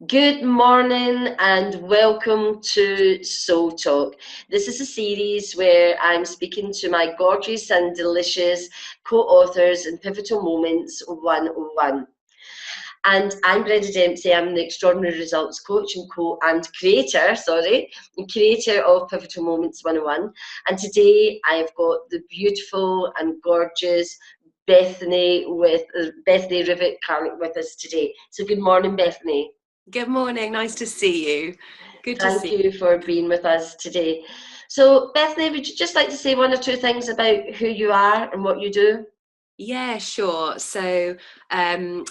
Good morning and welcome to Soul Talk. This is a series where I'm speaking to my gorgeous and delicious co-authors in Pivotal Moments 101. And I'm Brenda Dempsey. I'm the Extraordinary Results Coach and creator of Pivotal Moments 101. And today I've got the beautiful and gorgeous Bethany Rivett-Carnac with us today. So good morning, Bethany. Good morning. Nice to see you. Good to Thank see you for being with us today. So, Bethany, would you just like to say one or two things about who you are and what you do? Yeah, sure. So I'm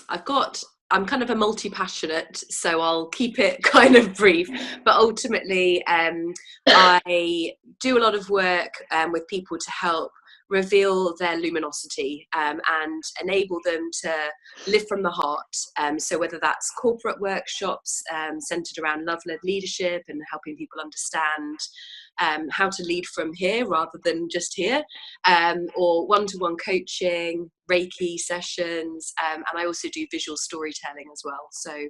kind of a multi-passionate, so I'll keep it kind of brief. But ultimately, I do a lot of work with people to help reveal their luminosity and enable them to live from the heart. So whether that's corporate workshops centered around love-led leadership and helping people understand how to lead from here rather than just here, or one-to-one coaching, Reiki sessions, and I also do visual storytelling as well. So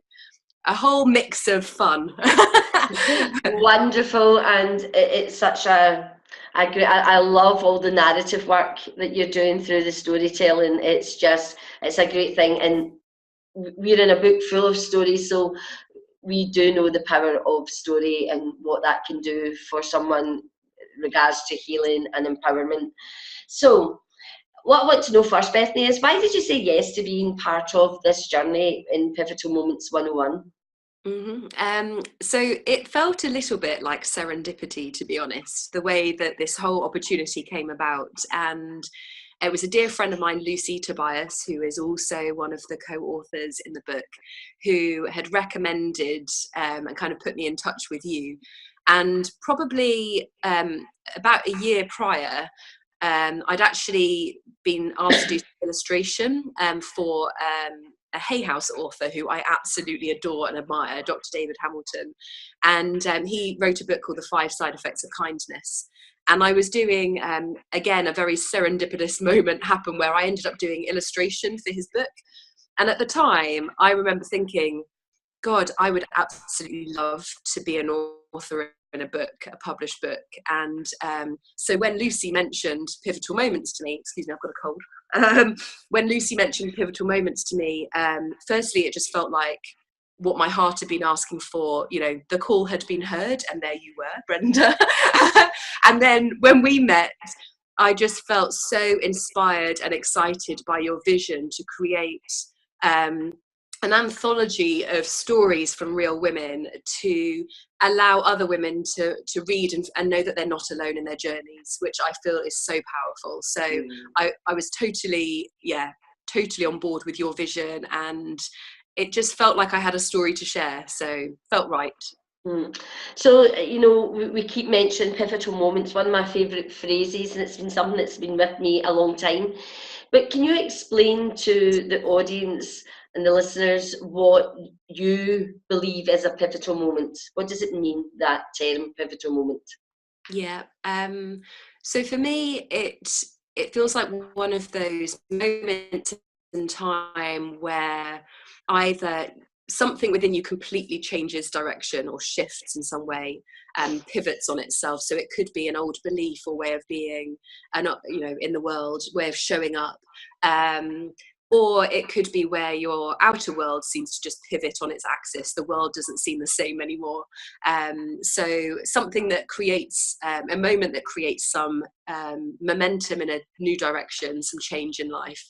a whole mix of fun. Wonderful, and it's such I love all the narrative work that you're doing through the storytelling. It's a great thing, and we're in a book full of stories, so we do know the power of story and what that can do for someone in regards to healing and empowerment. So what I want to know first, Bethany, is why did you say yes to being part of this journey in Pivotal Moments 101? So it felt a little bit like serendipity, to be honest, the way that this whole opportunity came about. And it was a dear friend of mine, Lucy Tobias, who is also one of the co-authors in the book, who had recommended and kind of put me in touch with you. And probably about a year prior, I'd actually been asked to do some illustration for a Hay House author who I absolutely adore and admire, Dr. David Hamilton. And he wrote a book called The 5 Side Effects of Kindness. And I was doing, again, a very serendipitous moment happened where I ended up doing illustration for his book. And at the time, I remember thinking, God, I would absolutely love to be an author in a book, a published book. And so when Lucy mentioned Pivotal Moments to me, excuse me, I've got a cold. When Lucy mentioned Pivotal Moments to me, firstly, it just felt like what my heart had been asking for. You know, the call had been heard, and there you were, Brenda. And then when we met, I just felt so inspired and excited by your vision to create an anthology of stories from real women to allow other women to read and know that they're not alone in their journeys, which I feel is so powerful. So I was totally on board with your vision, and it just felt like I had a story to share, so felt right. So, we keep mentioning pivotal moments, one of my favourite phrases, and it's been something that's been with me a long time. But can you explain to the audience and the listeners what you believe is a pivotal moment? What does it mean, that term, pivotal moment? Yeah. So for me, it feels like one of those moments in time where either something within you completely changes direction or shifts in some way and pivots on itself. So it could be an old belief or way of being, in the world, way of showing up. Or it could be where your outer world seems to just pivot on its axis. The world doesn't seem the same anymore. So something that creates a moment that creates some momentum in a new direction, some change in life.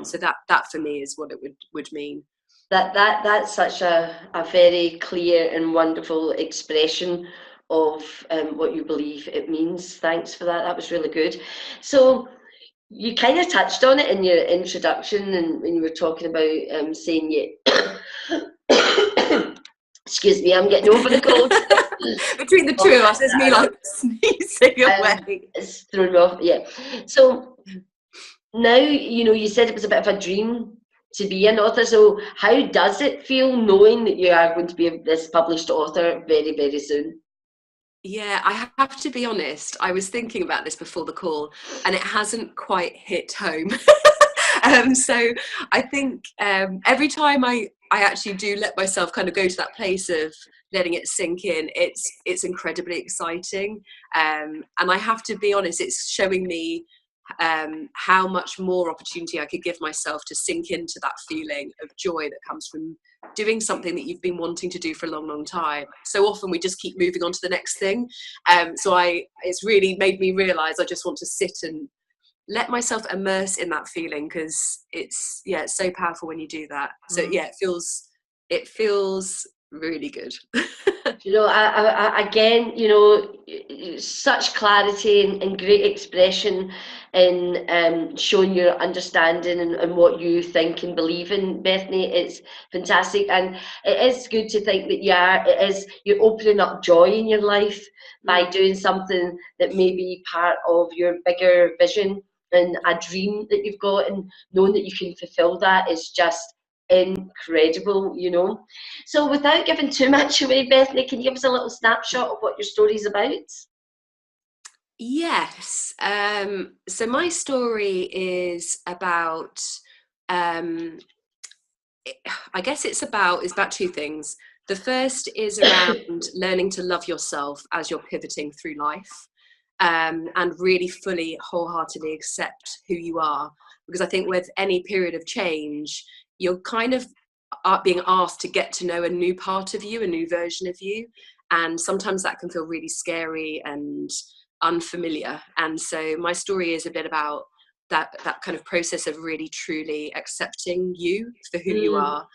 So that for me is what it would mean. That's such a very clear and wonderful expression of what you believe it means. Thanks for that. That was really good. So you kind of touched on it in your introduction, and when you were talking about saying excuse me, I'm getting over the cold. Between the two of us, there's me like sneezing away. It's thrown me off, yeah. So now, you said it was a bit of a dream to be an author. So how does it feel knowing that you are going to be this published author very, very soon? Yeah, I have to be honest. I was thinking about this before the call, and it hasn't quite hit home. So I think every time I I actually do let myself kind of go to that place of letting it sink in. It's incredibly exciting, and I have to be honest, it's showing me how much more opportunity I could give myself to sink into that feeling of joy that comes from doing something that you've been wanting to do for a long, long time. So often we just keep moving on to the next thing. It's really made me realise I just want to sit and let myself immerse in that feeling, because it's so powerful when you do that. So yeah, it feels really good. You know, again, you know, such clarity and great expression in showing your understanding and what you think and believe in, Bethany. It's fantastic, and it is good to think that you're opening up joy in your life by doing something that may be part of your bigger vision and a dream that you've got, and knowing that you can fulfill that is just incredible, you know. So without giving too much away, Bethany, can you give us a little snapshot of what your story's about? Yes. So my story is about, I guess it's about two things. The first is around learning to love yourself as you're pivoting through life, and really fully, wholeheartedly accept who you are. Because I think with any period of change, you're kind of being asked to get to know a new part of you, a new version of you. And sometimes that can feel really scary and unfamiliar. And so my story is a bit about that kind of process of really truly accepting you for who you are.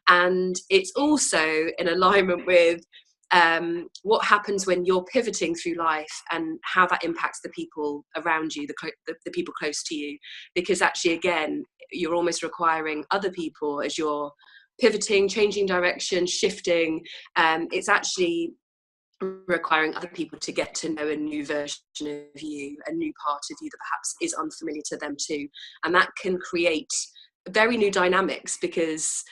And it's also in alignment with what happens when you're pivoting through life and how that impacts the people around you, the people close to you. Because actually, again, you're almost requiring other people as you're pivoting, changing direction, shifting. It's actually requiring other people to get to know a new version of you, a new part of you that perhaps is unfamiliar to them too. And that can create very new dynamics, because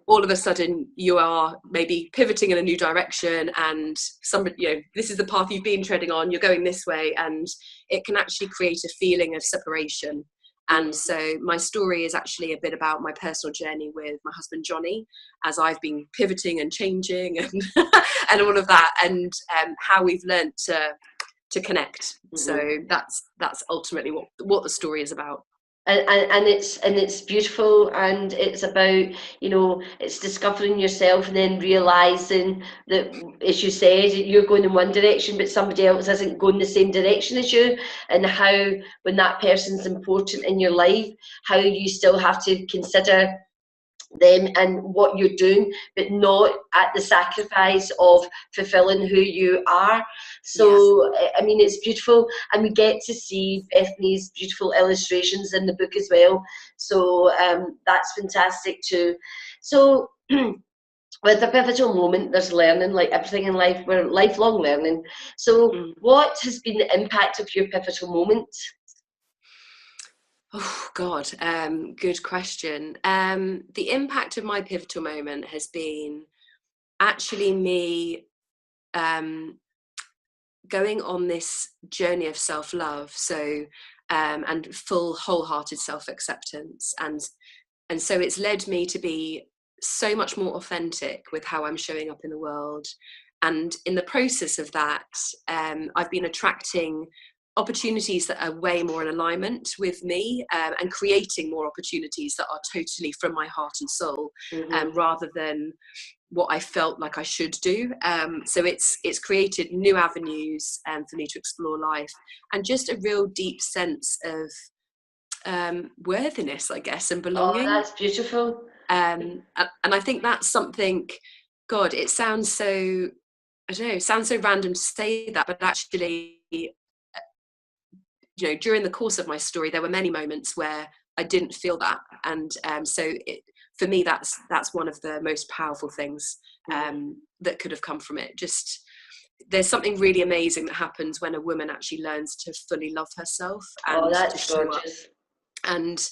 all of a sudden you are maybe pivoting in a new direction, and somebody, you know, this is the path you've been treading on, you're going this way, and it can actually create a feeling of separation. And so my story is actually a bit about my personal journey with my husband Johnny, as I've been pivoting and changing and and all of that, and how we've learned to connect. So that's ultimately what the story is about. And it's beautiful, and it's about, you know, it's discovering yourself and then realizing that, as you said, you're going in one direction but somebody else isn't going the same direction as you, and how when that person's important in your life, how you still have to consider them and what you're doing, but not at the sacrifice of fulfilling who you are. So I mean, it's beautiful, and we get to see Bethany's beautiful illustrations in the book as well, so that's fantastic too. So with a pivotal moment, there's learning. Like everything in life, we're lifelong learning. So what has been the impact of your pivotal moment? Oh God, good question. The impact of my pivotal moment has been actually me going on this journey of self-love, so and full wholehearted self-acceptance, and so it's led me to be so much more authentic with how I'm showing up in the world. And in the process of that, I've been attracting opportunities that are way more in alignment with me, and creating more opportunities that are totally from my heart and soul, rather than what I felt like I should do. So it's created new avenues for me to explore life, and just a real deep sense of worthiness, I guess, and belonging. Oh, that's beautiful. And I think that's something, God, it sounds so, I don't know, it sounds so random to say that, but actually, you know, during the course of my story, there were many moments where I didn't feel that. And for me, that's one of the most powerful things that could have come from it. Just, there's something really amazing that happens when a woman actually learns to fully love herself and to show up. And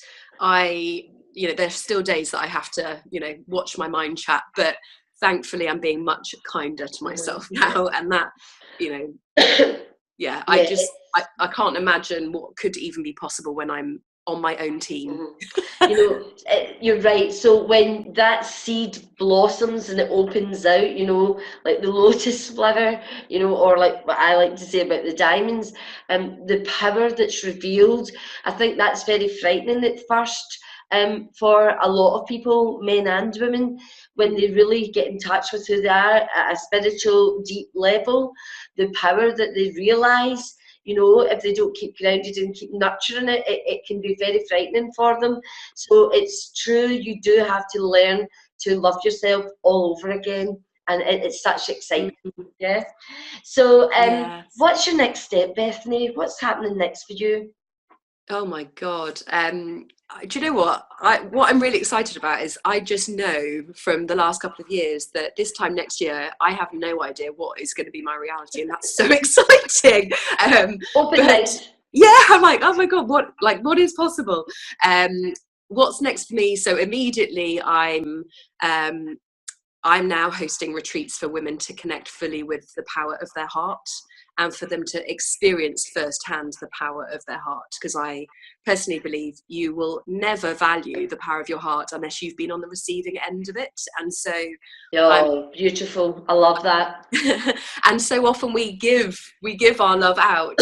you know, there's still days that I have to, you know, watch my mind chat, but thankfully I'm being much kinder to myself now. And that, you know, I can't imagine what could even be possible when I'm on my own team. You know, you're right. So when that seed blossoms and it opens out, you know, like the lotus flower, you know, or like what I like to say about the diamonds, the power that's revealed, I think that's very frightening at first. For a lot of people, men and women, when they really get in touch with who they are at a spiritual, deep level, the power that they realise, you know, if they don't keep grounded and keep nurturing it, it can be very frightening for them. So it's true, you do have to learn to love yourself all over again. And it's such excitement, yeah. So Yes. what's your next step, Bethany? What's happening next for you? Oh my God. Do you know what? What I'm really excited about is I just know from the last couple of years that this time next year, I have no idea what is going to be my reality. And that's so exciting. Open mind. Yeah, I'm like, oh my God, what is possible? What's next for me? So immediately I'm now hosting retreats for women to connect fully with the power of their heart and for them to experience firsthand the power of their heart. Because I personally believe you will never value the power of your heart unless you've been on the receiving end of it. And so, beautiful. I love that. And so often we give our love out,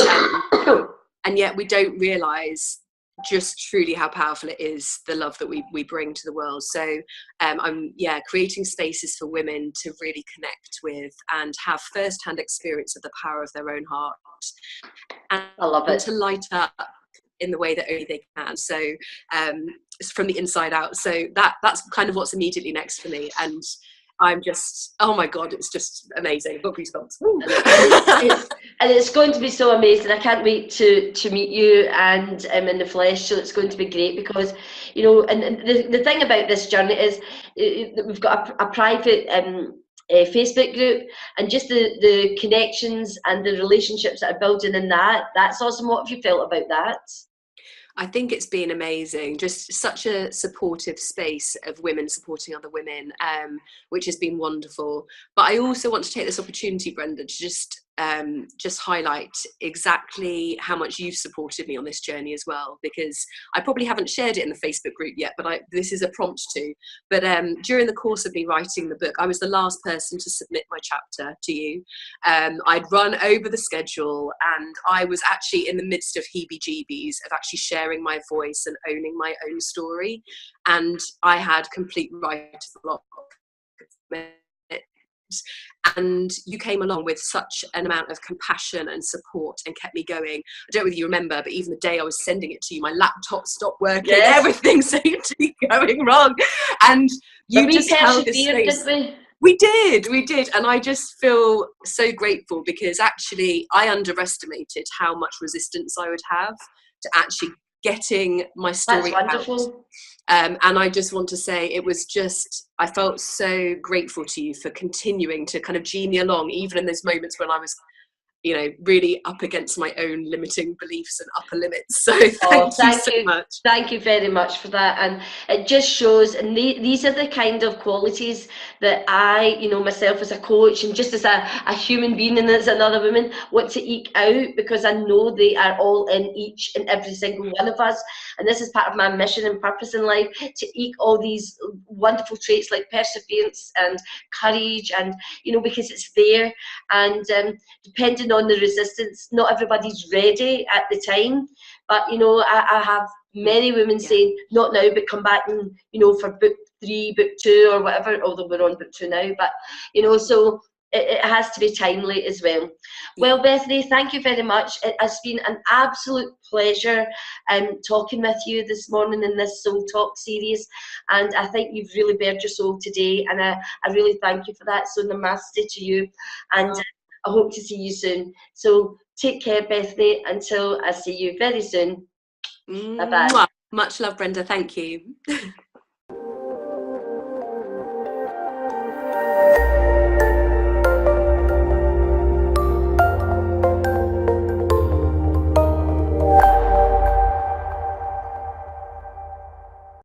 and yet we don't realise just truly how powerful it is, the love that we bring to the world. So I'm creating spaces for women to really connect with and have first-hand experience of the power of their own heart, and I love it. to light up in the way that only they can. So it's from the inside out. So that's kind of what's immediately next for me. And I'm just, oh my God, it's just amazing. I've got goosebumps. And it's going to be so amazing. I can't wait to meet you and in the flesh. So it's going to be great because, you know, and the thing about this journey is that we've got a private Facebook group, and just the connections and the relationships that are building in that's awesome. What have you felt about that? I think it's been amazing, just such a supportive space of women supporting other women, which has been wonderful. But I also want to take this opportunity, Brenda, to just highlight exactly how much you've supported me on this journey as well, because I probably haven't shared it in the Facebook group yet, but this is a prompt to. But during the course of me writing the book, I was the last person to submit my chapter to you. I'd run over the schedule, and I was actually in the midst of heebie-jeebies of actually sharing my voice and owning my own story, and I had complete writer's block. And you came along with such an amount of compassion and support and kept me going. I don't know whether you remember, but even the day I was sending it to you, my laptop stopped working. Yes. Everything seemed to be going wrong, and you just held this space. We did, and I just feel so grateful, because actually I underestimated how much resistance I would have to actually getting my story out. And I just want to say, it was just, I felt so grateful to you for continuing to kind of genie along, even in those moments when I was, you know, really up against my own limiting beliefs and upper limits. So thank you so much. Thank you very much for that. And it just shows, and these are the kind of qualities that I, you know, myself as a coach and just as a human being and as another woman, want to eke out, because I know they are all in each and every single one of us. And this is part of my mission and purpose in life, to eke all these wonderful traits like perseverance and courage, and, you know, because it's there. And depending on the resistance, not everybody's ready at the time, but, you know, I have many women saying, not now, but come back and, you know, for book 3, book 2 or whatever, although we're on book 2 now, but, you know, so it has to be timely as well. Well, Bethany, thank you very much. It has been an absolute pleasure talking with you this morning in this Soul Talk series, and I think you've really bared your soul today, and I really thank you for that. So namaste to you, and I hope to see you soon. So take care, Bethany, until I see you very soon. Bye-bye. Much love, Brenda. Thank you.